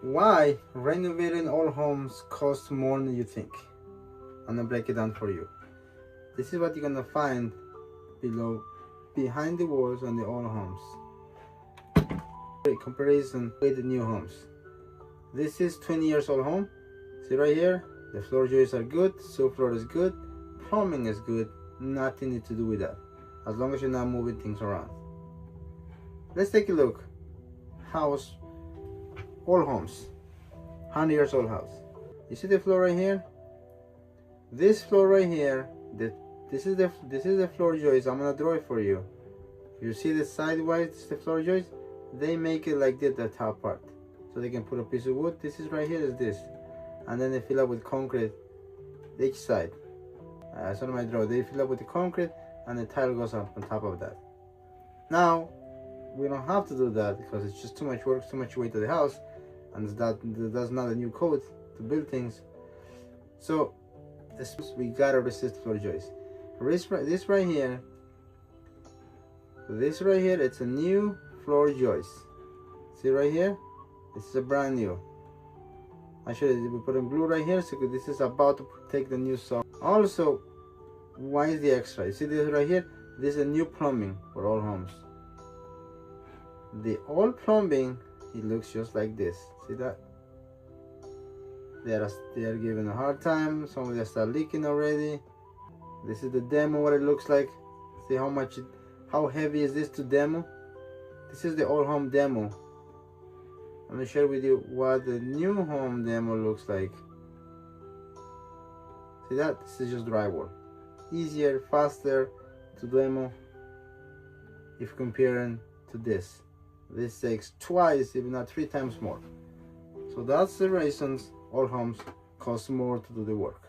Why renovating old homes costs more than you think. I'm gonna break it down for you. This is what you're gonna find behind the walls on the old homes. Comparison with the new homes. This is 20 years old home. See right here, the floor joists are good, subfloor is good, plumbing is good, nothing need to do with that, as long as you're not moving things around. Let's take a look. House, old homes, 100 years old house. You see the floor right here? This floor right here, this is the floor joist. I'm gonna draw it for you. You see the sidewise, the floor joist? They make it like this, the top part, so they can put a piece of wood. This is right here is this, and then they fill up with concrete each side. That's on my draw. They fill up with the concrete, and the tile goes up on top of that. Now we don't have to do that because it's just too much work, too much weight to the house, and that's not a new code to build things. So we gotta resist floor joist. This right here, it's a new floor joist. See right here, this is a brand new. Actually, we put a glue right here, so this is about to take the new saw. Also, why is the extra? You see this right here? This is a new plumbing for all homes. The old plumbing, it looks just like this. See that? They are giving a hard time. Some of them start leaking already. This is the demo, what it looks like. See how heavy is this to demo? This is the old home demo. I'm gonna share with you what the new home demo looks like. See that? This is just drywall. Easier, faster to demo if comparing to this. This takes twice, if not 3 times more. So that's the reasons all homes cost more to do the work.